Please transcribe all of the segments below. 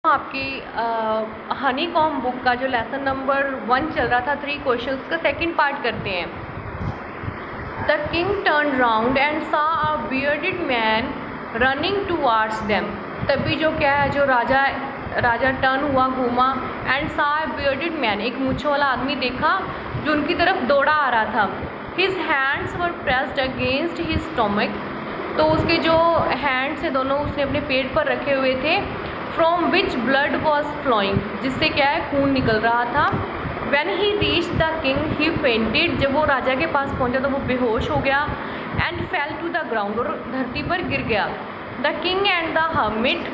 आपकी Honey com book का जो लेसन नंबर 1 चल रहा था 3 क्वेश्चंस का सेकंड पार्ट करते हैं। The king turn round and saw a bearded man running towards them. तभी जो क्या है, जो राजा टर्न हुआ, घूमा, and saw a bearded man, एक मूंछों वाला आदमी देखा जो उनकी तरफ दौड़ा आ रहा था। His hands were pressed against his stomach, तो उसके जो हैंड्स है दोनों उसने अपने पेट पर रखे हुए थे। From which blood was flowing, जिससे क्या है, खून निकल रहा था। When he reached the king, he fainted, जब वो राजा के पास पहुंचा तो वो बेहोश हो गया। And fell to the ground, और धरती पर गिर गया। The king and the hermit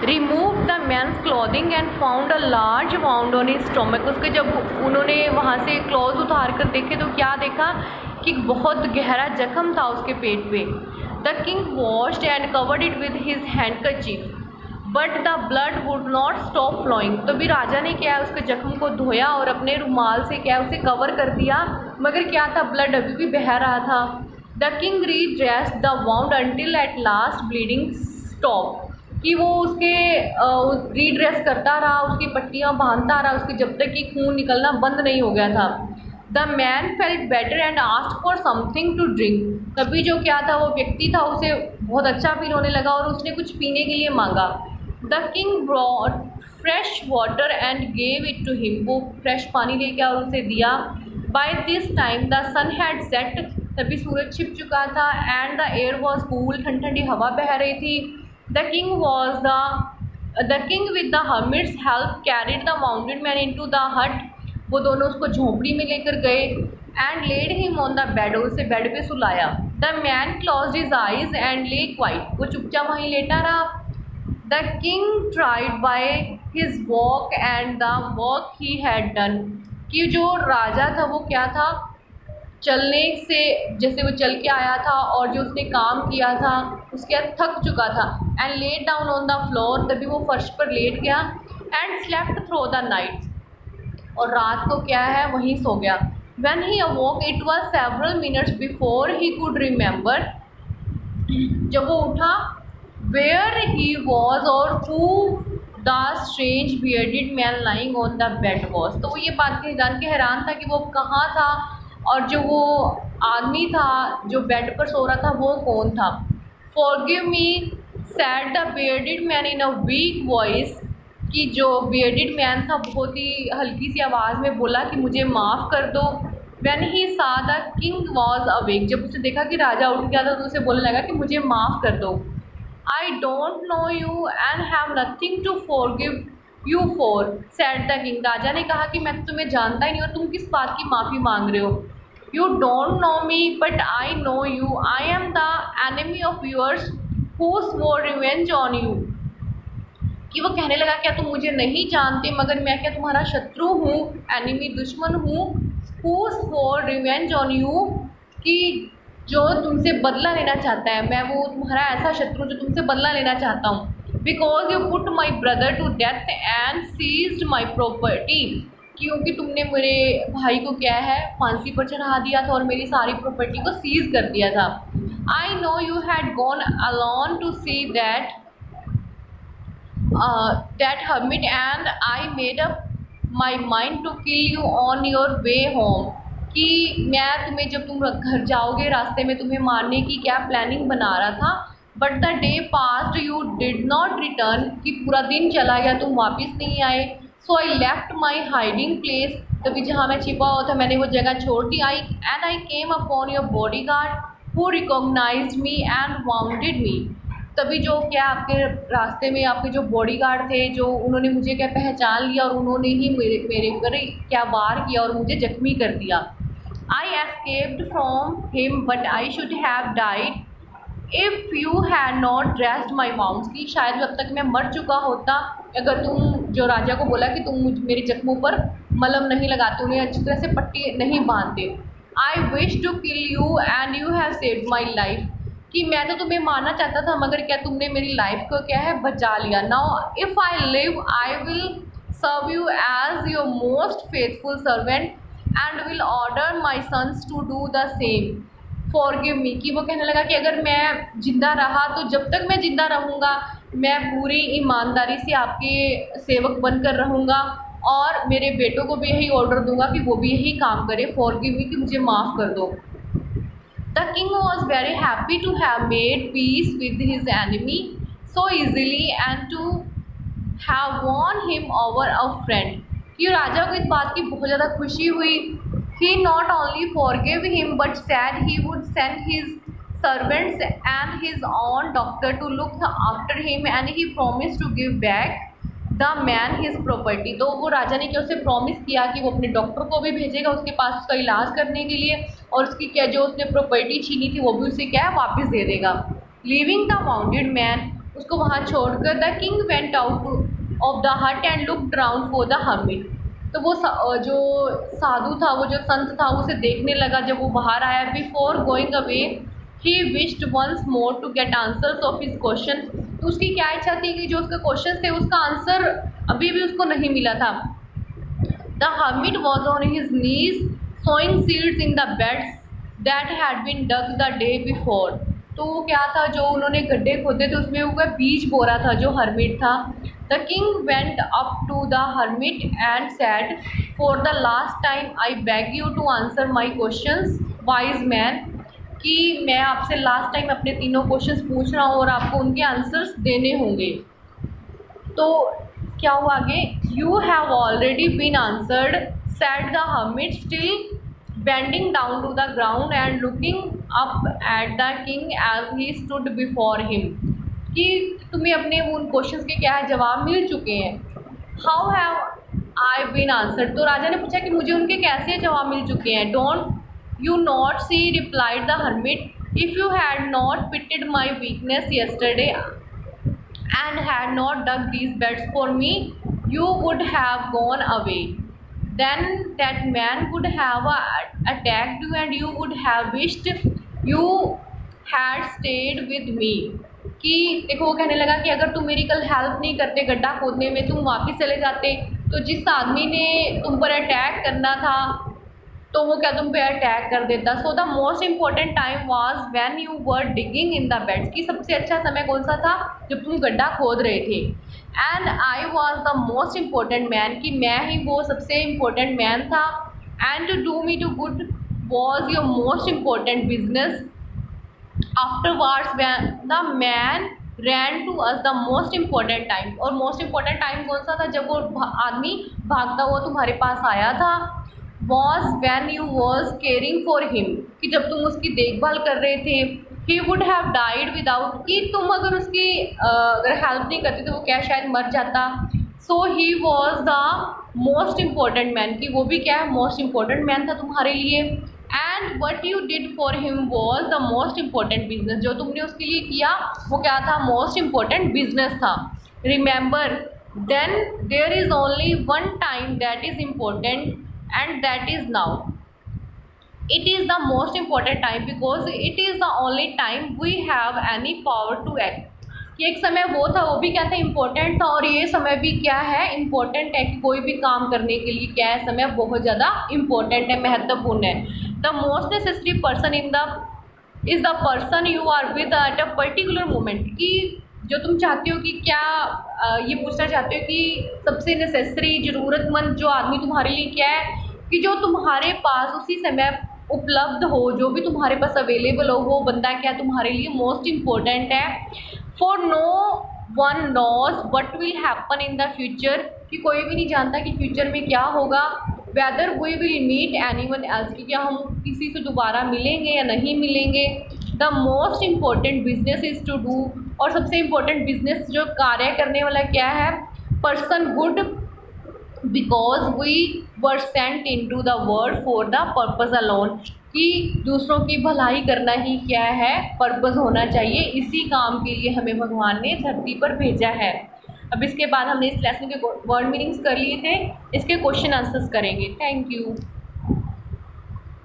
removed the man's clothing and found a large wound on his stomach। उसके जब उन्होंने वहाँ से क्लॉथ उतार कर देखे तो क्या देखा कि बहुत गहरा जख्म था उसके पेट पे। The king washed and covered it with his handkerchief, but the blood would not stop flowing। तो भी राजा ने क्या है, उसके जख्म को धोया और अपने रुमाल से क्या है, उसे कवर कर दिया, मगर क्या था, ब्लड अभी भी बह रहा था। The king redressed the wound until at last bleeding stopped, कि वो उसके रीड्रेस करता रहा, उसकी पट्टियाँ बांधता रहा उसके जब तक कि खून निकलना बंद नहीं हो गया था। The man felt better and asked for something to drink. तभी जो क्या था, वो व्यक्ति था, उसे बहुत अच्छा फील होने लगा और उसने कुछ पीने के लिए मांगा। The king brought fresh water and gave it to him, वो फ्रेश पानी लेके और उसे दिया। By this time the sun had set, तभी सूरज छिप चुका था। And the air was cool, ठंडी ठंडी हवा बह रही थी। The king with the hermit's help carried the mountain man into the hut, वो दोनों उसको झोंपड़ी में लेकर गए। And laid him on the bed, उसे बेड पे सुलाया। The man closed his eyes and lay quiet, वो चुपचाप वहीं लेटा रहा। The king tired by his walk and the work he had done, कि जो राजा था वो क्या था, चलने से, जैसे वो चल के आया था और जो उसने काम किया था उसके बाद थक चुका था। And let down on the floor, तभी वो फर्श पर लेट गया। And slept through the night, और रात को क्या है, वहीं सो गया। When he awoke it was several minutes before he could remember, जब वो उठा, where he was or who the strange bearded man lying on the bed was। तो वो ये बात के जान के हैरान था कि वो कहाँ था और जो वो आदमी था जो बेड पर सो रहा था वो कौन था। Forgive me said the bearded man in a weak voice, कि जो बियर्डेड मैन था बहुत ही हल्की सी आवाज़ में बोला कि मुझे माफ़ कर दो। When he saw the king was awake, जब उसे देखा कि राजा उठ गया था तो उसे बोलने लगा कि मुझे माफ़ कर दो। I don't know you and have nothing to forgive you for, said the king। राजा ने कहा कि मैं तो तुम्हें जानता ही नहीं और तुम किस बात की माफ़ी मांग रहे हो। You don't know me but I know you, I am the enemy of yours who swore revenge on you। कि वो कहने लगा क्या तुम मुझे नहीं जानते मगर मैं क्या तुम्हारा शत्रु हूँ, एनिमी, दुश्मन हूँ। Who swore revenge on you, कि जो तुमसे बदला लेना चाहता है, मैं वो तुम्हारा ऐसा शत्रु जो तुमसे बदला लेना चाहता हूँ। Because you put my brother to death and seized my property, क्योंकि तुमने मेरे भाई को क्या है, फांसी पर चढ़ा दिया था और मेरी सारी प्रॉपर्टी को सीज कर दिया था। I know you had gone alone to see that that hermit and I made up my mind to kill you on your way home, कि मैं तुम्हें, जब तुम घर जाओगे रास्ते में तुम्हें मारने की क्या प्लानिंग बना रहा था। But the day passed you did not return, कि पूरा दिन चला गया तुम वापस नहीं आए। So I left my hiding place, तभी जहाँ मैं छिपा हुआ था मैंने वो जगह छोड़ दी। I came upon your bodyguard who recognised me and wounded me, तभी जो क्या आपके रास्ते में आपके जो बॉडीगार्ड थे जो उन्होंने मुझे क्या पहचान लिया और उन्होंने ही मेरे पर क्या वार किया और मुझे जख्मी कर दिया। I escaped from him but I should have died if you had not dressed my wounds, की शायद अब तक मैं मर चुका होता अगर तुम, जो राजा को बोला कि तुम मेरे जख्मों पर मलहम नहीं लगाते, उन्हें अच्छी तरह से पट्टी नहीं बांधते। I wish to kill you and you have saved my life, कि मैं तो तुम्हें मारना चाहता था मगर क्या तुमने मेरी लाइफ को क्या है, बचा लिया। Now if I live I will serve you as your most faithful servant and will order my sons to do the same. Forgive me, कि वो कहने लगा कि अगर मैं ज़िंदा रहा तो जब तक मैं ज़िंदा रहूँगा मैं पूरी ईमानदारी से आपके सेवक बनकर रहूँगा और मेरे बेटों को भी यही ऑर्डर दूंगा कि वो भी यही काम करे, फॉरगिव मी, कि मुझे माफ़ कर दो। The king was very happy to have made peace with his enemy so easily and to have won him over a friend। कि राजा को इस बात की बहुत ज़्यादा खुशी हुई। He not only forgave him but said he would send his servants and his own doctor to look after him and he promised to give back the man his property. तो वो राजा ने क्या उसे प्रॉमिस किया कि वो अपने doctor को भी भेजेगा उसके पास उसका इलाज करने के लिए, और उसकी क्या जो उसने प्रॉपर्टी छीनी थी वो भी उसे क्या है वापस दे देगा। लीविंग द वाउंडेड मैन, उसको वहाँ छोड़कर the king went out of the hut and looked round for the hermit. तो वो जो साधु था, वो जो संत था, उसे देखने लगा जब वो बाहर आया। Before going away he wished once more to get answers of his question. तो उसकी क्या इच्छा थी कि जो उसके क्वेश्चन थे उसका आंसर अभी भी उसको नहीं मिला था। The hermit was on his knees sowing seeds in the beds that had been dug the day before. तो वो क्या था, जो उन्होंने गड्ढे खोदे थे उसमें वो बीज बो रहा था जो हर्मिट था। The king went up to the hermit and said for the last time I beg you to answer my questions wise man, कि मैं आपसे लास्ट टाइम अपने तीनों क्वेश्चंस पूछ रहा हूँ और आपको उनके आंसर्स देने होंगे। तो क्या हुआ आगे, you have already been answered said the hermit still bending down to the ground and looking up at the king as he stood before him. कि तुम्हें अपने उन क्वेश्चंस के क्या है जवाब मिल चुके हैं। How have I been answered, तो राजा ने पूछा कि मुझे उनके कैसे जवाब मिल चुके हैं। Don't you not see, replied the hermit, if you had not pitied my weakness yesterday and had not dug these beds for me, you would have gone away. Then that man would have attacked you and you would have wished you had stayed with me। कि देखो, वो कहने लगा कि अगर तुम मेरी कल हेल्प नहीं करते गड्ढा खोदने में, तुम वापस चले जाते, तो जिस आदमी ने तुम पर अटैक करना था तो वो क्या तुम पे अटैक कर देता। So the most important time was when you were digging in the beds, कि सबसे अच्छा समय कौन सा था, जब तुम गड्ढा खोद रहे थे। And I was the most important man, कि मैं ही वो सबसे इम्पोर्टेंट मैन था। And to do me to good was your most important business. Afterwards when the man ran to us the most important time, और most important time कौन सा था, जब वो आदमी भागता हुआ तुम्हारे पास आया था। Was when you was caring for him, कि जब तुम उसकी देखभाल कर रहे थे। He would have died without, कि तुम अगर उसकी अगर हेल्प नहीं करते तो वो क्या शायद मर जाता। So he was the most important man, कि वो भी क्या है मोस्ट इम्पॉर्टेंट मैन था तुम्हारे लिए। And what you did for him was the most important business, जो तुमने उसके लिए किया वो क्या था, मोस्ट इम्पॉर्टेंट बिजनेस था। Remember then there is only one time that is important and that is now। it is the most important time because it is the only time we have any power to act। कि एक समय वो था, वो भी क्या था, important था, और ये समय भी क्या है, इम्पोर्टेंट है, कि कोई भी काम करने के लिए क्या है, समय बहुत ज़्यादा इम्पोर्टेंट है, महत्वपूर्ण है। The most necessary person in the is the person you are with at a particular moment, कि जो तुम चाहते हो कि क्या ये पूछना चाहते हो कि सबसे नेसेसरी ज़रूरतमंद जो आदमी तुम्हारे लिए क्या है, कि जो तुम्हारे पास उसी समय उपलब्ध हो, जो भी तुम्हारे पास अवेलेबल हो, वो बंदा क्या तुम्हारे लिए मोस्ट इम्पोर्टेंट है। For no one knows what will happen in the future, कि कोई भी नहीं जानता कि फ्यूचर में क्या होगा। Whether we will meet anyone else, कि क्या हम किसी से दोबारा मिलेंगे या नहीं मिलेंगे। The most important business is to do, और सबसे इम्पोर्टेंट बिजनेस जो कार्य करने वाला क्या है, person good because we were sent in to the world for the purpose alone, कि दूसरों की भलाई करना ही क्या है, पर्पज़ होना चाहिए, इसी काम के लिए हमें भगवान ने धरती पर भेजा है। अब इसके बाद हमने इस लेसन के वर्ड मीनिंग्स कर लिए थे, इसके क्वेश्चन आंसर्स करेंगे। Thank you.